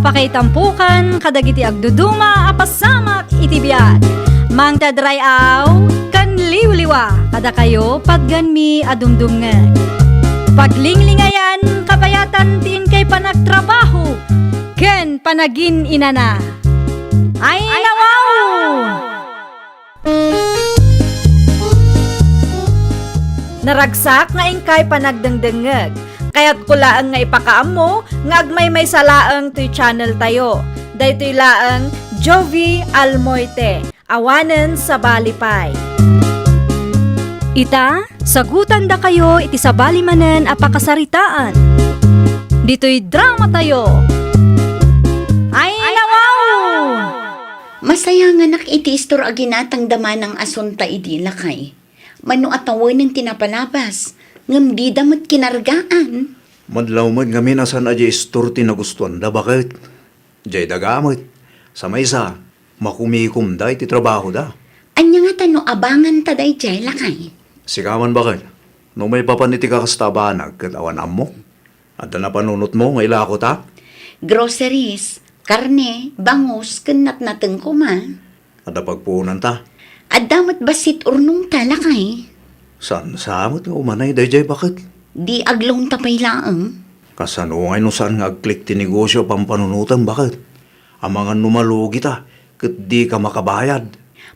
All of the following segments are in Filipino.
Apakaitampukan, kadagiti agduduma, apasamak itibiyat. Mang tadrayaw, kan liwliwa, kada kayo pagganmi adumdumngan. Paglinglingayan, kabayatan tiin kay panagtrabaho, ken panagin inana. Ay nawaw! Naragsak nga ingkay panagdengdengeg. Kaya't kulaang nga ipakaam mo, nga agmay salaang to'y channel tayo. Daytoy laang Jovi Almoite, awanen sa balipay. Ita, sagutan da kayo iti sa balimanen apakasaritaan. Dito'y drama tayo. Ay nawaw! Masaya nga iti istor aginatang dama ng asunta idi lakay. Mano atawon ng tinapalabas. Ngam di damat kinargaan. Madlaw man ngamin asan aja istorti na gustuan da bakit? Jay dagamit. Sa maysa, makumikum da iti trabaho da. Anya nga tano abangan taday jay lakay. Sikaman bakit? No may papaniti ka kastabanag katawan mo. At na panunot mo nga ilako ta? Groceries, karne, bangus, kanat nateng kuma. At pagpunan ta? At damat basit urnong talakay. San samot nga umanay dayjay bakit? Di aglong tapay laang. Kasano ngay no saan nga agklik ti negosyo pampanunutan bakit? Ang mga numalugi ta, kat di ka makabayad.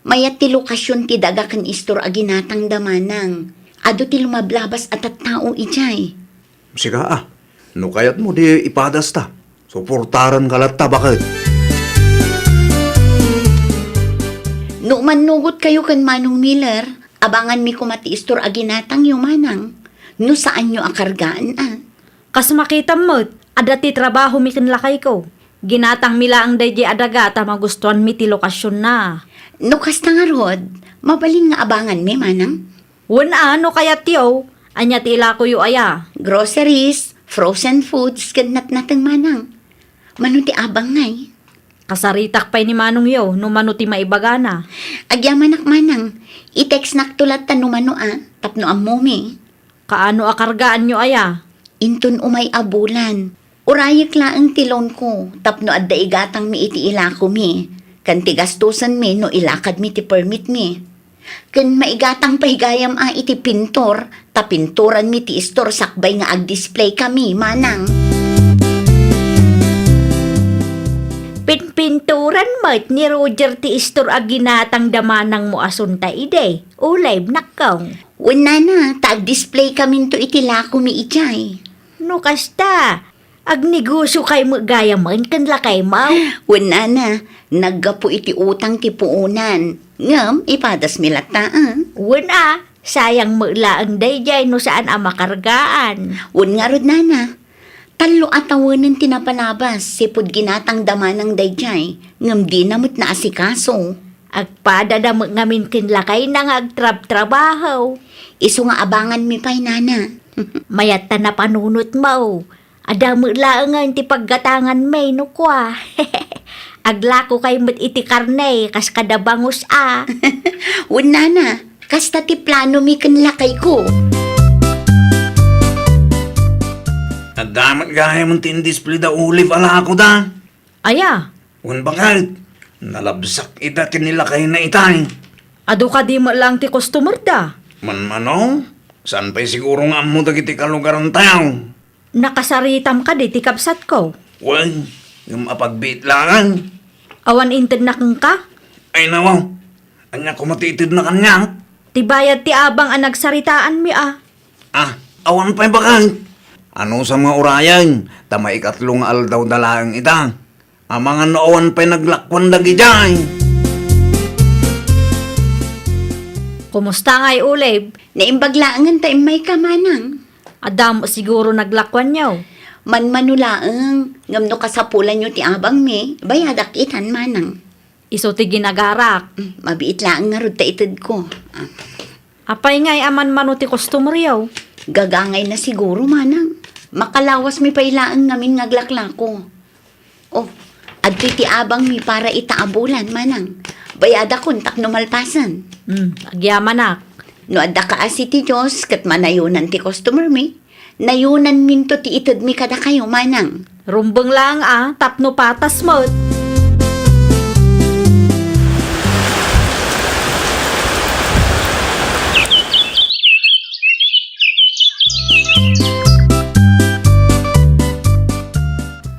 Mayat ti lokasyon ti daga kan istor aginatang damanang. Ado ti lumablabas at tao ijay. Siga no kayat mo di ipadas ta. Suportaran kalat ta bakit? No manugot kayo kan Manong Miller, abangan mi kumati istor aginatang yung manang. No saan nyo akargaan Kas makita mo, adati trabaho mi lakay ko. Ginatang mila ang dayjay adaga ta magustuhan mi ti lokasyon na. No kasta nga rod, mabalin nga abangan mi manang. Wala ano kaya tiyo, anya ti ila ko yu aya. Groceries, frozen foods, kanat natang manang. Mano ti abang ngay. Kasaritak pa'y ni Manong yo, no mano ti maibagana. Agyaman manang, i-text naktulat ta no mano tapno ang mumi. Kaano akargaan nyo aya? Inton umay abulan. Urayak laang tilon ko, tapno adda igatang mi iti ilako mi. Kan tigastusan mi no ilakad mi ti permit mi. Kan maigatang pahigayam iti pintor, ta pinturan mi ti istor sakbay nga ag-display kami, manang. Pinturan mo't ni Roger ti istor aginatang damanang mo asunta ide. Ulay, nakong. Wala na, tag-display kami to itilako mi ijay. No kasta, agnegosyo kay mo gaya man kan lakay mau. Wala na, naggapo iti utang ti puunan. Ngam, ipadas mi lata Wala, sayang mo laang dayjay no saan ang makargaan. Wan nga rod nana. Talo atawanan tinapalabas, sipod ginatang dama ng dayjay, ngam di namot na asikaso. Agpada mo ngamin kinlakay na nga agtrab-trabaho. Iso nga abangan mi pa'y nana. Mayat ta na panunot mo. Adamo lang nga ti paggatangan may no kwa. Aglako kay mo't iti karne, kas kada bangus Wan nana, kasta ti plano mi kanlakay ko. At damat gaya mong tin-display da olive ala ako da. Aya, Wan bakit? Nalabsak ita kinilakay na itay. ado ka di mo lang ti customer da. Man-manong, saan pa'y siguro nga mo dagiti kalugaran tayo? Nakasaritam ka di ti kapsat ko. Wan, yung mapagbit lang. Awan inted na kang ka. Ay nawaw, anya kumatitid na kanya. Tibayad ti abang ang nagsaritaan mi Awan pa'y bakit? Ano sa mga urayan, tamay ikatlong aldaw dalaang ita. Ang mga nooan pa'y naglakwan lagi dyan. Kumusta nga'y ulib? Naimbaglaangan tayo may kamanang. Adam siguro naglakwan niyaw. Manmanulaang, ngam no kasapulan nyo ti abang mi, bayadak itan manang. Iso ti ginagarak. Mabiit lang nga rod ta itid ko. Apay nga'y aman mano ti customer yaw. Gagangay na siguro manang. Makalawas mi pailaan namin ngaglaklako. Oh, adto ti abang mi para itaabulan manang. Bayada kontak no malpasan. Agyaman No adda ka asi ti Diyos kat manayunan ti customer mi. Nayunan minto ti itad mi kada kayo manang. Rumbang lang tapno patas mo.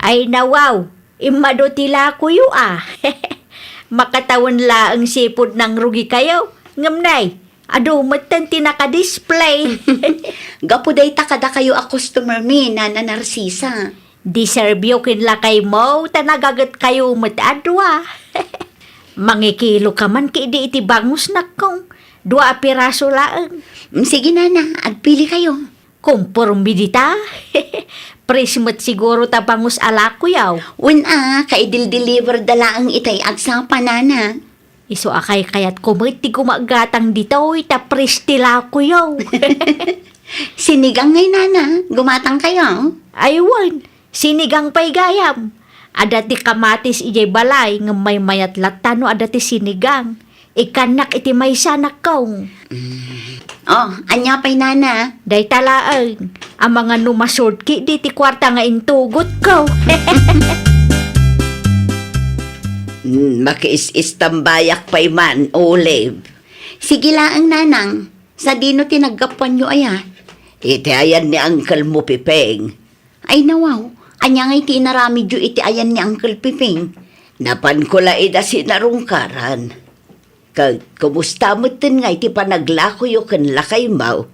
Ay nawaw, imado tila kuyo Makatawan la ang sipod ng rugi kayo. Ngamnay, ado matan tinaka-display. Gapuday ta kada kayo a customer mi, Nana Narcisa. Deserve kin la kay mo, tanagagat kayo matadwa. Mangikilo ka man ki di iti bangus na kong. 2 piraso laang. Sige, Nana, agpili kayo. Kumpurmbidita. Prismat siguro ta bangus ala kuyaw. Kaidil-deliver dala ang itay agsapan, Nana. Iso akay kayat kumit ti gumagatang dito, ita pristila kuyaw. Sinigang ngay, Nana. Gumatang kayo. Aywan, sinigang pa'y gayam. Adati kamatis ijay balay, ng may mayat latano adati sinigang. Ikanak iti may sanak kong. Anya pa'y, Nana. Day talaan, ang mga numasod ki di ti kwarta nga intugot ko. Makiis-is tambayak pa'y man, Olive. Sige laang, Nanang. Sa dino tinagapan nyo iti ayan ni Uncle mo, Pipeng. Ay nawaw, anya ngay tinarami jo iti ayan ni Uncle Pipeng. Napan ko la ida sinarungkaran. Kumusta mo tin nga iti panaglako yo kan lakay mau.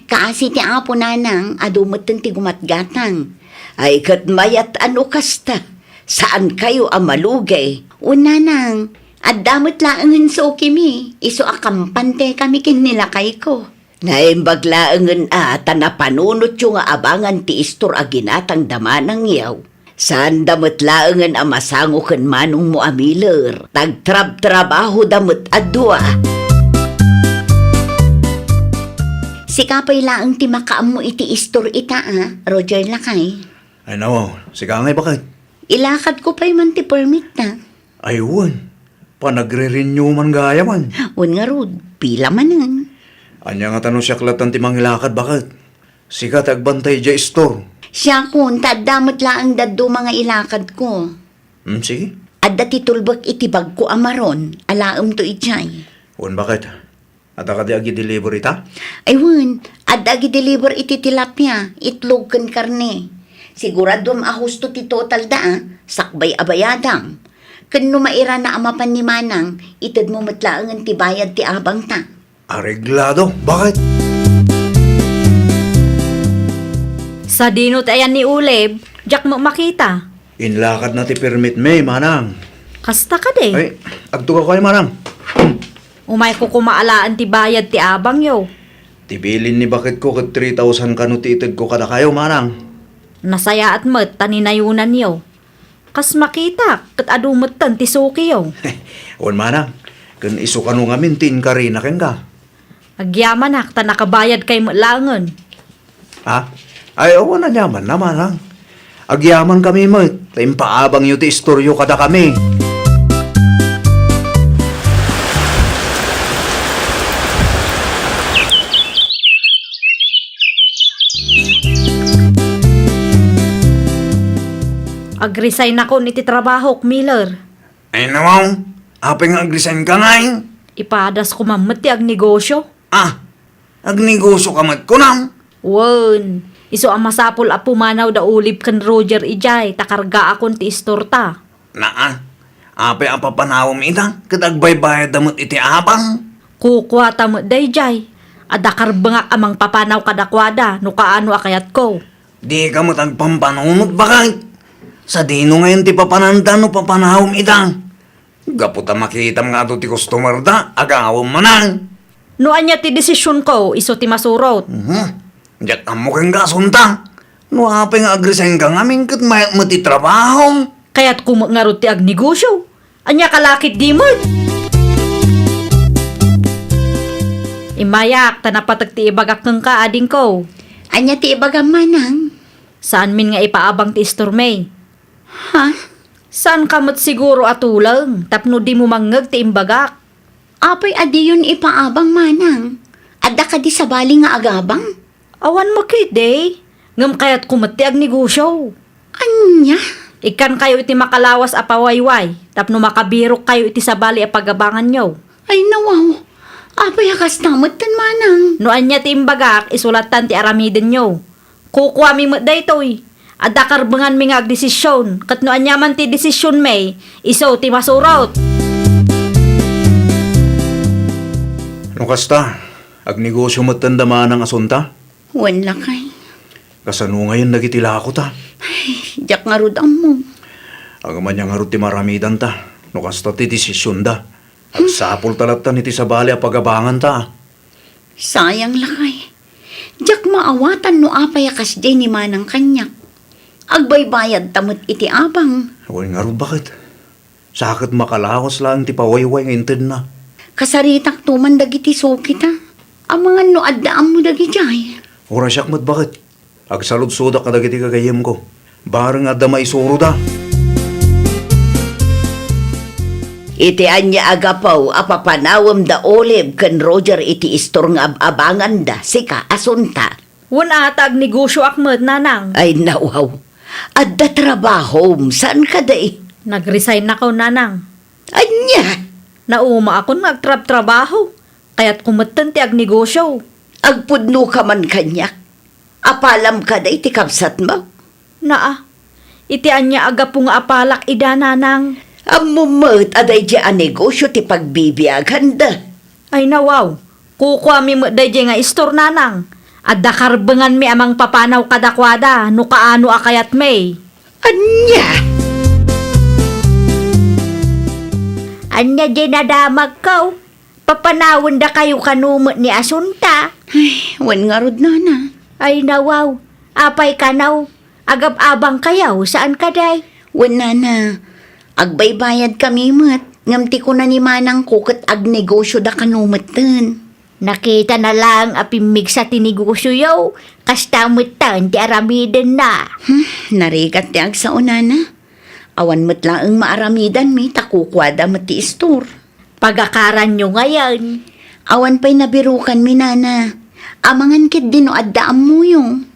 Kaasi ti apo, Nanang, adu mo tin ti gumatgatang. Ay kat mayat ano kasta. Saan kayo amalugay? Nanang, at damot laangan so kimi. Iso akampante kami kinilakay ko. Naimbag laangan tanapanunot yung abangan ti istor aginatang damanang yaw. Saan damot laangan masango kan manong mo amiler. Tagtrab-trabaho damot adwa. Sikapay laang ti makaam mo iti istor ita Roger Lakay. Ay nawaw, sige ngay bakit? Ilakad ko pa'y man ti permit na. Ayun, panagre-renew man gaya man. Nga rod, pila man nun. Anya nga tanong siya klatan ti mangilakad bakit? Sikat agbantay dya store. Siya kun, tadamot laang daddo mga ilakad ko. Sige. Adda ti tulbak itibag ko amaron, alaam to itjay. Wan bakit? At ka di agi delivery ta? Ayun, adda gi-deliver iti tilapia, itlog kan karne. Sigurado maahusto ti total sakbay abayadam. Kan numaira na amapan ni Manang, itad mo matlaangan ti bayad ti abang ta. Areglado, bakit? Sa dinot ayan ni Uleb, jak mo makita. Inlakad na ti permit may, manang. Kasta ka de. Ay, agtuka ko ay manang. Umay ko kumaalaan ti bayad ti abang yo. Tibilin ni bakit ko kat 3,000 kanu ti itad ko kada kayo, manang. Nasaya at mat taninayunan yo. Kas makita, kat adumatan ti suki yo. Wan manang, kan iso kanu nga mintin ka rin na ka. Agyaman ta nakabayad kay malangon. Ha? Ay, awan na yaman na manang. Agyaman kami mo, taimpaabang yu ti istoryo kada kami. Agresign ako niti trabaho, Miller. Ay nawaw, apeng agresign ka ngay. Ipadas ko mamati ag negosyo. Agnegosyo ka mat ko nang. Wan, iso ang masapol a pumanaw da ulib kan Roger ijay, takarga akon ti istorta. Ape ang papanawam ita, kadagbaybayad damot iti abang. Kukwa tamot day jay. Adakar bangak amang papanaw kadakwada, no kaano akayat ko. Di ka mo tagpampanunot bakit? Sa dino ngayon ti papananda no papanawam ita. Gaputa makita nga to ti customer da, agawam manang. No anya ti desisyon ko, iso ti masurot. Diyak ang mukhang kasunta. No ape nga agresign ka nga mingkat mayat mo ti trabaho. Kaya't kumangarot ti ag negosyo. Anya kalakit di mo. Imayak, tanapatag ti ibagak ng kaading ko. Anya ti ibagam Manang. Saan min nga ipaabang ti istormay? Ha? Saan kamot siguro atulang, tapno di mo mangag ti imbagak? Apay adi yun ipaabang Manang. Adda ka di sa bali nga agabang. Awan makit eh. Ngam kaya't kumati ag negosyo. Anya? Ikan kayo iti makalawas a pawayway, tapno makabirok kayo iti sabali a pagabangan nyo. Ay nawaw. Apay akas tamot tan manang. No anya ti imbagak, isulatan ti aramiden nyo. Kukuha mi mo daytoy. Adda karbangan mi nga agdesisyon. Kat no anya man ti desisyon may, iso ti masurot. Ano kasta? Agnegosyo mo tandaman ng asunta? Wala kay. Kasano ngayon nagitila ako ta? Jak nga rudam mo. Agaman niya nga rin ti maramidan ta. No kasta ti desisyon da. Agsapol talatan iti sabali a pagabangan ta. Sayang lakay. Jak maawatan no apay akas di ni manang kanyak. Agbaybayad tamot iti abang. Huwag nga rin bakit? Sakit makalawas lang ti pawayway nga inted na. Kasaritak tuman dagiti sukit ha. Ang mga no addaan mo dagiti. Ora siyak mat bakit? Agsalud-sudak ka dagiti kagayem ko. Barang adda maisuro da. Iti anya agapaw apapanawam da olive kan Roger iti istor nga abangan da sika asunta. Wan ata agnegosyo akmet nanang. Ay nawaw. Adda trabaho saan ka day? Nag-resign na ko nanang. Anya. Nauma akong nagtrab-trabaho. Kaya't kumatan ti agnegosyo. Agpudno ka man kanyak. Apalam ka day ti kapsat mo. Naa, iti anya aga po nga apalak ida nanang. Amumot aday di a negosyo ti pagbibiyagan da. Ay nawaw, kukuha mi mo day nga istor nanang. Adda karbangan mi amang papanaw kadakwada, no kaano akayat may. Anya. Anya di nadamag kaw. Papanawon da kayo kanumot ni asunta. Ay, wan nga rod na. Ay nawaw, apay kanaw. Agab-abang kayaw, saan ka day? Wan na. Agbaybayad kami mat. Ngamti ko na ni manang kukot ag negosyo da kanumatan. Nakita na lang apimig sa tinegosyo yaw. Kastamutan ti aramiden na. Narigat ti ag sa unana. Awan mo't laang maaramidan mi takukwada mat ti istor. Pagakaran nyo ngayon. Awan pa'y nabirukan mi nana. Amangan kit din o addaam mo yung.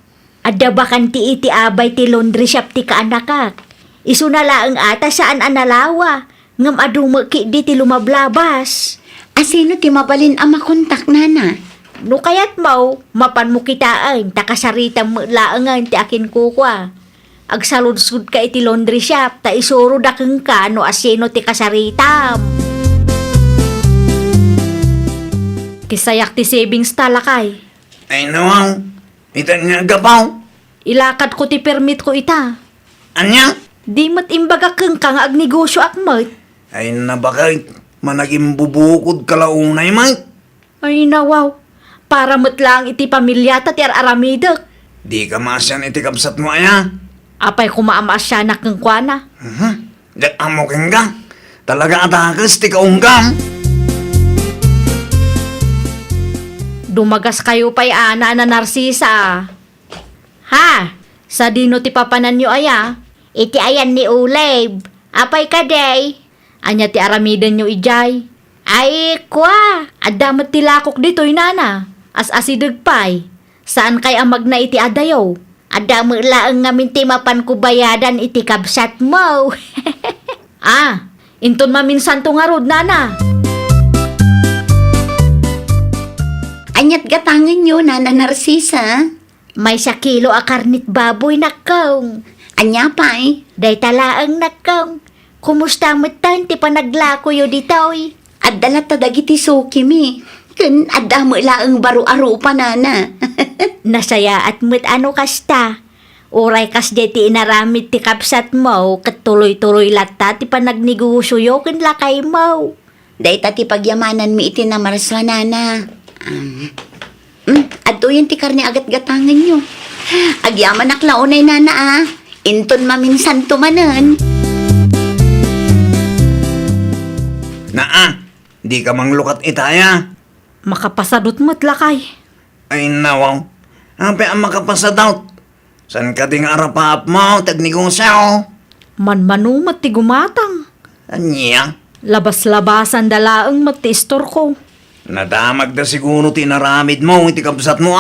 Adda bakan ti iti abay ti laundry shop ti kaanakak. Isu na laang ata saan analawa. Ngam adumaki di ti lumablabas. Asino ti mabalin ama kontak nana? No kayat mau, mapan mo kitaan, takasarita mo laangan ti akin kukwa. Agsaludsud ka iti laundry shop, ta isuro dakeng ka no asino ti kasaritam. Kisayak ti savings talakay. Ay nawaw, itan nga gapaw. Ilakad ko ti permit ko ita. Anya? Di mat imbaga keng ka nga agnegosyo akmat. Ay nabakit, managing bubukod kalaunay man. Ay nawaw, para mat lang iti pamilyata ti aramidak. Di ka masyan iti kapsat mo aya. Apay kumaamaas siya na keng kwana. Di amo keng ka. Talaga atakas ti kaunggam. Dumagas kayo pa'y ana na narsisa. Ha? Sa dino ti papanan nyo aya? Iti ayan ni Olive. Apay ka day? Anya ti aramidan nyo ijay? Ay, kwa! Adamat ti lakok dito'y nana. As-asidag pa'y. Saan kay amag na iti adayaw? Adamo laang ngamin ti mapan kubayadan iti kabsat mo. Inton maminsan to nga rod, nana. Anyat gatangan nyo, Nana Narcisa. May sa kilo a karnit baboy nakong. Anya pa'y. Day talaang nakong. Kumusta mo tan ti panaglako yo ditoy? At dalata dagiti suki mi. Kun adda mo laang baro-aro pa nana. Nasaya at mo't ano kasta. Uray kas ti inaramit ti kapsat mo, katuloy-tuloy lata ti panagnegosyo yo kun lakay mo. Day ti pagyamanan mi iti na marswa nana. Ato yung ti karni agat gatangan nyo. Agyaman aklaunay nana Inton maminsan tumanan. Di ka manglukat itaya. Makapasadot mo't lakay. Ay nawaw, ape ang makapasadot. San ka ding arapaap mo, tagnegosyo? Manmanumat ti gumatang. Anya? Labas-labasan dalaang matistor ko. Nadamag da siguro tinaramid mo, iti kabsat mo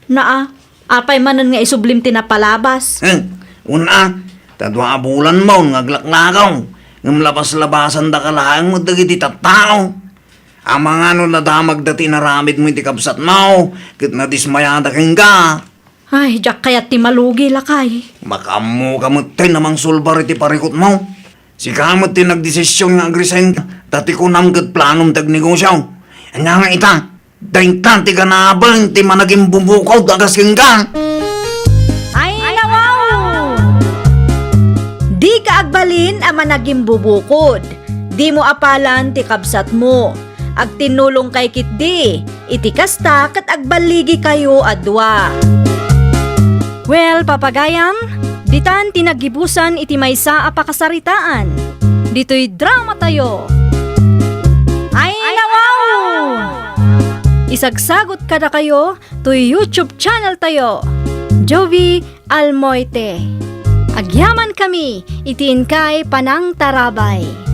Naa, apay manan nga isublim ti napalabas. Una, tadwa bulan mo, ngaglaklakaw. Ngam labas-labasan da kalaang mo dagiti tattao. Ang mga nadamag dati naramid mo iti kapsat mo, kit nadismayada kang ka. Ay, jak kayat ti malugi lakay. Makamu kamot tayo namang sulbar iti parikot mo. Si kamot ti nagdesisyon nga agresign, dati ko namgat planom tagnegosyo. Anya nga ita, daintan ti ganabang ti managing bubukaw dagas kang ka. Ay, nawaw! Di ka agbalin ang managing bubukod. Di mo apalan ti kabsat mo. Ag tinulong kay kitdi, iti kasta kat agbaligi kayo adwa. Well, papagayam, ditan tinagibusan iti maysa a pakasaritaan. Dito'y drama tayo. Ay, nawaw! Isagsagot kada kayo to YouTube channel tayo, Jovi Almoite. Agyaman kami, itiin kay Panang Tarabay.